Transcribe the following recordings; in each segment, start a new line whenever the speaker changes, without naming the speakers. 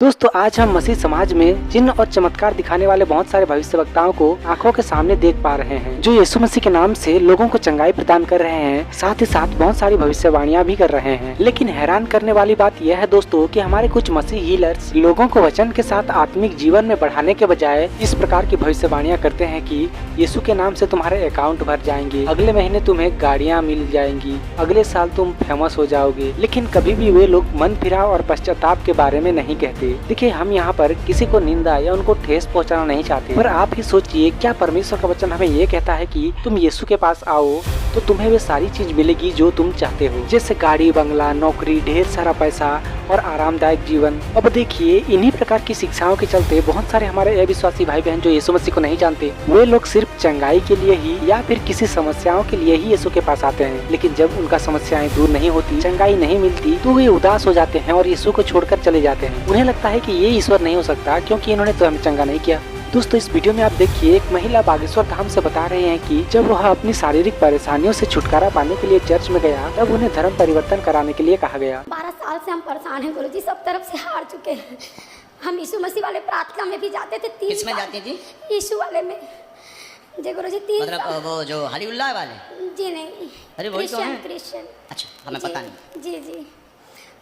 दोस्तों आज हम मसीह समाज में चिन्ह और चमत्कार दिखाने वाले बहुत सारे भविष्यवक्ताओं को आंखों के सामने देख पा रहे हैं, जो यीशु मसीह के नाम से लोगों को चंगाई प्रदान कर रहे हैं, साथ ही साथ बहुत सारी भविष्यवाणियां भी कर रहे हैं। लेकिन हैरान करने वाली बात यह है दोस्तों कि हमारे कुछ मसीह हीलर्स लोगों को वचन के साथ आत्मिक जीवन में बढ़ाने के बजाय इस प्रकार की भविष्यवाणियां करते हैं कि यीशु के नाम से तुम्हारे अकाउंट भर जाएंगे, अगले महीने तुम्हें गाड़ियाँ मिल जाएंगी, अगले साल तुम फेमस हो जाओगे। लेकिन कभी भी वे लोग मन फिराव और पश्चाताप के बारे में नहीं कहते। देखिए, हम यहाँ पर किसी को निंदा या उनको ठेस पहुँचाना नहीं चाहते, पर आप ही सोचिए, क्या परमेश्वर का वचन हमें ये कहता है कि तुम यीशु के पास आओ तो तुम्हें वे सारी चीज मिलेगी जो तुम चाहते हो, जैसे गाड़ी, बंगला, नौकरी, ढेर सारा पैसा और आरामदायक जीवन। अब देखिए, इन्हीं प्रकार की शिक्षाओं के चलते बहुत सारे हमारे अविश्वासी भाई बहन जो यीशु मसीह को नहीं जानते, वे लोग सिर्फ चंगाई के लिए ही या फिर किसी समस्याओं के लिए ही यीशु के पास आते हैं। लेकिन जब उनका समस्याएं दूर नहीं होती, चंगाई नहीं मिलती, तो वे उदास हो जाते हैं और यीशु को छोड़कर चले जाते हैं। उन्हें लगता है कि ये ईश्वर नहीं हो सकता क्योंकि इन्होंने तो हमें चंगा नहीं किया। दोस्तों, इस वीडियो में आप देखिए, एक महिला बागेश्वर धाम से बता रहे हैं कि जब वह अपनी शारीरिक परेशानियों से छुटकारा पाने के लिए चर्च में गया, तब उन्हें धर्म परिवर्तन कराने के लिए कहा गया।
12 साल से हम परेशान हैं गुरुजी, सब तरफ से हार चुके हैं। हम यीशु मसीह वाले प्रार्थना में भी जाते थे।
किसमें जाती थी?
यीशु वाले में जी गुरुजी। 3
मतलब वो जो हलीउल्लाह वाले?
जी नहीं,
अरे वही तो है।
क्रिश्चियन।
अच्छा, हमें पता नहीं।
जी जी,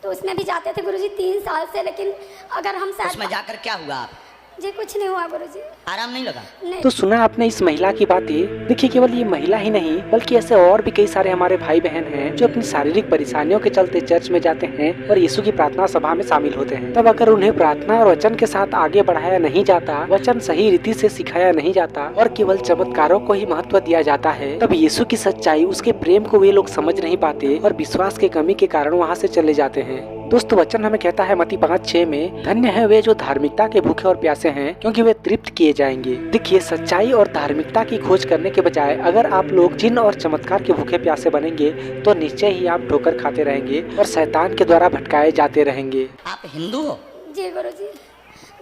तो उसमें भी जाते थे गुरुजी 3 साल से। लेकिन अगर हम
उसमें जाकर क्या हुआ? आप
जी कुछ नहीं हुआ गुरुजी।
आराम नहीं लगा?
नहीं।
तो सुना आपने इस महिला की बातें। देखिए, केवल ये महिला ही नहीं बल्कि ऐसे और भी कई सारे हमारे भाई बहन हैं जो अपनी शारीरिक परेशानियों के चलते चर्च में जाते हैं और यीशु की प्रार्थना सभा में शामिल होते हैं। तब अगर उन्हें प्रार्थना और वचन के साथ आगे बढ़ाया नहीं जाता, वचन सही रीति से सिखाया नहीं जाता और केवल चमत्कारों को ही महत्व दिया जाता है, तब यीशु की सच्चाई, उसके प्रेम को वे लोग समझ नहीं पाते और विश्वास की कमी के कारण वहाँ से चले जाते हैं। दोस्तों, वचन हमें कहता है मत्ती 5:6 में, धन्य है वे जो धार्मिकता के भूखे और प्यासे हैं, क्योंकि वे तृप्त किए जाएंगे। देखिए, सच्चाई और धार्मिकता की खोज करने के बजाय अगर आप लोग चिन्ह और चमत्कार के भूखे प्यासे बनेंगे तो निश्चय ही आप ठोकर खाते रहेंगे और शैतान के द्वारा भटकाए जाते रहेंगे।
आप हिंदू हो?
जी गुरुजी।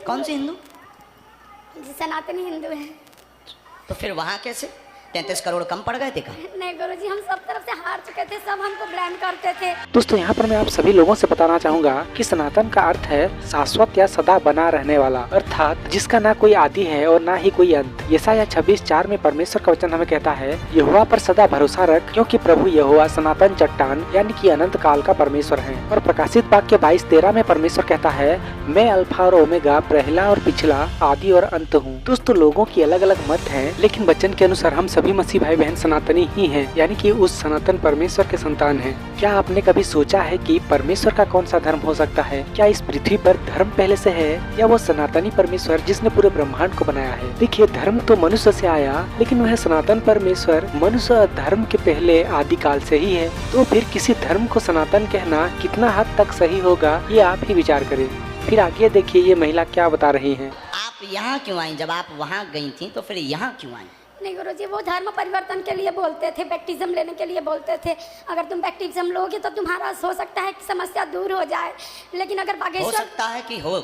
कौन से हिंदू?
जी सनातनी हिंदू है।
तो फिर वहाँ कैसे 33 करोड़ कम पड़ गए थे? का
नहीं गुरुजी, हम सब तरफ से हार चुके थे, सब हमको ब्लेम करते थे।
दोस्तों, यहाँ पर मैं आप सभी लोगों से बताना चाहूँगा कि सनातन का अर्थ है शाश्वत या सदा बना रहने वाला, अर्थात जिसका ना कोई आदि है और ना ही कोई अंत। यशायाह 26:4 में परमेश्वर का वचन हमें कहता है, यहोवा पर सदा भरोसा रख, क्योंकि प्रभु यहोवा सनातन चट्टान यानी कि अनंत काल का परमेश्वर है। और प्रकाशित वाक्य 22:13 में परमेश्वर कहता है, मैं अल्फा और ओमेगा, पहला और पिछला, आदि और अंत हूँ। दोस्तों, लोगों की अलग अलग मत है, लेकिन वचन के अनुसार हम सभी मसीह भाई बहन सनातनी ही हैं, यानी कि उस सनातन परमेश्वर के संतान हैं। क्या आपने कभी सोचा है कि परमेश्वर का कौन सा धर्म हो सकता है? क्या इस पृथ्वी पर धर्म पहले से है या वो सनातनी परमेश्वर जिसने पूरे ब्रह्मांड को बनाया है? देखिए, धर्म तो मनुष्य से आया, लेकिन वह सनातन परमेश्वर मनुष्य धर्म के पहले आदिकाल से ही है। तो फिर किसी धर्म को सनातन कहना कितना हद तक सही होगा, ये आप ही विचार करें। फिर आगे देखिए, ये महिला क्या बता रही है।
आप यहाँ क्यों आई? जब आप वहाँ गई थी तो फिर यहाँ क्यों आई?
नहीं गुरुजी, वो धर्म परिवर्तन के लिए बोलते थे, बैप्टिज्म लेने के लिए बोलते थे। अगर तुम बैप्टिज्म लोगे तो तुम्हारा हो सकता है कि समस्या दूर हो जाए। लेकिन अगर
हो
बागेश्वर,
सकता है कि हो,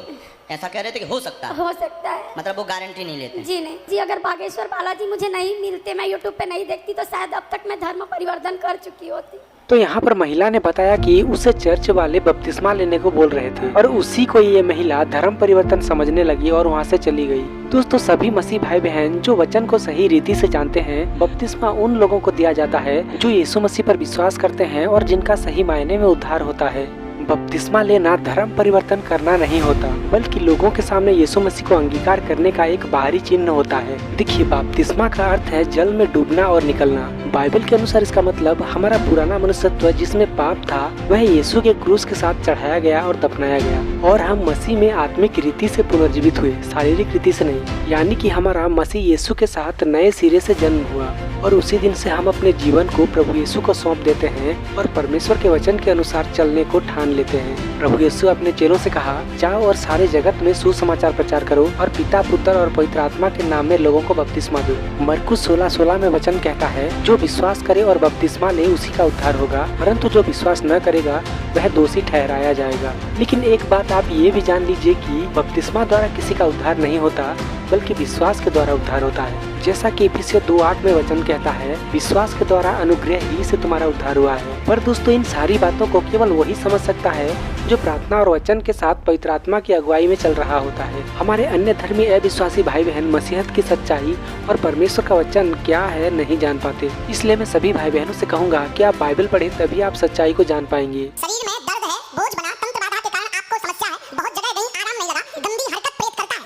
ऐसा कह रहे थे कि हो सकता है?
हो सकता है,
मतलब वो गारंटी नहीं लेते?
जी नहीं जी। अगर बागेश्वर बालाजी मुझे नहीं मिलते, मैं यूट्यूब पे नहीं देखती, तो शायद अब तक मैं धर्म परिवर्तन कर चुकी होती।
तो यहाँ पर महिला ने बताया कि उसे चर्च वाले बपतिस्मा लेने को बोल रहे थे और उसी को ये महिला धर्म परिवर्तन समझने लगी और वहाँ से चली गई। दोस्तों, सभी मसीह भाई बहन जो वचन को सही रीति से जानते हैं, बपतिस्मा उन लोगों को दिया जाता है जो यीशु मसीह पर विश्वास करते हैं और जिनका सही मायने में उद्धार होता है। बपतिस्मा लेना धर्म परिवर्तन करना नहीं होता, बल्कि लोगों के सामने यीशु मसीह को अंगीकार करने का एक बाहरी चिन्ह होता है। देखिए, बपतिस्मा का अर्थ है जल में डूबना और निकलना। बाइबल के अनुसार इसका मतलब हमारा पुराना मनुष्यत्व जिसमें पाप था, वह यीशु के क्रूस के साथ चढ़ाया गया और दफनाया गया और हम मसीह में आत्मिक रीति से पुनर्जीवित हुए, शारीरिक रीति से नहीं। यानी कि हमारा मसीह यीशु के साथ नए सिरे से जन्म हुआ और उसी दिन से हम अपने जीवन को प्रभु यीशु को सौंप देते हैं और परमेश्वर के वचन के अनुसार चलने को ठान लेते हैं। प्रभु यीशु अपने चेलों से कहा, जाओ और सारे जगत में सुसमाचार प्रचार करो और पिता, पुत्र और पवित्र आत्मा के नाम में लोगों को बपतिस्मा दो। मरकुस 16:16 में वचन कहता है, जो विश्वास करे और बपतिस्मा ले उसी का उद्धार होगा, परंतु जो विश्वास न करेगा वह दोषी ठहराया जाएगा। लेकिन एक बात आप ये भी जान लीजिए कि बपतिस्मा द्वारा किसी का उद्धार नहीं होता, बल्कि विश्वास के द्वारा उद्धार होता है। जैसा कि इफिसियों 2:8 में वचन कहता है, विश्वास के द्वारा अनुग्रह ही से तुम्हारा उद्धार हुआ है। पर दोस्तों, इन सारी बातों को केवल वही समझ सकता है जो प्रार्थना और वचन के साथ पवित्र आत्मा की अगुवाई में चल रहा होता है। हमारे अन्य धर्मी अविश्वासी भाई बहन मसीहत की सच्चाई और परमेश्वर का वचन क्या है नहीं जान पाते। इसलिए मैं सभी भाई बहनों से कहूँगा कि आप बाइबल पढ़ें, तभी आप सच्चाई को जान पाएंगे।
शरीर में दर्द है, बोझ बना, तंत्र बाधा के कारण आपको समस्या है, बहुत जगह गई, आराम नहीं लगा, गंदी हरकत प्रेत करता है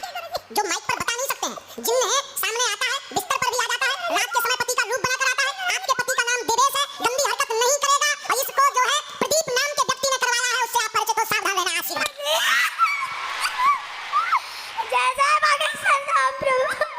जो माइक पर बता नहीं सकते हैं। जिन्न है, सामने आता है, बिस्तर पर भी आ जाता है, रात के समय पति का रूप बनाकर आता है। आपके पति का नाम दिवेश है, गंदी हरकत नहीं करेगा और इसको जो है प्रदीप नाम के व्यक्ति ने करवाया है, उससे आप परिचित हो, सावधान रहना। आशीर्वाद।
जय जय बागेश्वर धाम प्रभु।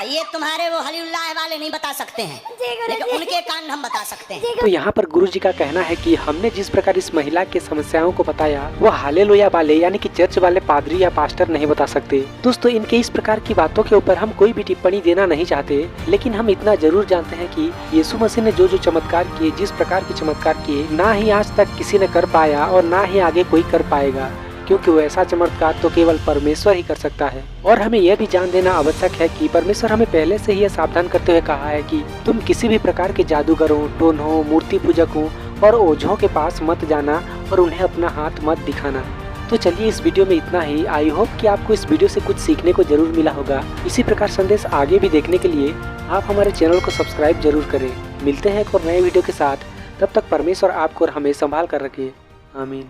ये तुम्हारे वो हलीउल्लाह वाले नहीं बता सकते हैं, लेकिन उनके कान हम बता सकते हैं।
तो यहाँ पर गुरु जी का कहना है कि हमने जिस प्रकार इस महिला के समस्याओं को बताया, वो हालेलुया वाले यानी कि चर्च वाले पादरी या पास्टर नहीं बता सकते। दोस्तों, इनके इस प्रकार की बातों के ऊपर हम कोई भी टिप्पणी देना नहीं चाहते, लेकिन हम इतना जरूर जानते हैं कि यीशु मसीह ने जो जो चमत्कार किए, जिस प्रकार के चमत्कार किए, ना ही आज तक किसी ने कर पाया और ना ही आगे कोई कर पाएगा, क्योंकि वो ऐसा चमत्कार तो केवल परमेश्वर ही कर सकता है। और हमें यह भी जान देना आवश्यक है कि परमेश्वर हमें पहले से ही यह सावधान करते हुए कहा है कि तुम किसी भी प्रकार के जादूगरों, टोनहों, मूर्ति पूजकों और ओझों के पास मत जाना और उन्हें अपना हाथ मत दिखाना। तो चलिए, इस वीडियो में इतना ही। आई होप कि आपको इस वीडियो से कुछ सीखने को जरूर मिला होगा। इसी प्रकार संदेश आगे भी देखने के लिए आप हमारे चैनल को सब्सक्राइब जरूर करें। मिलते हैं एक और नए वीडियो के साथ, तब तक परमेश्वर आपको और हमें संभाल कर रखे। आमीन।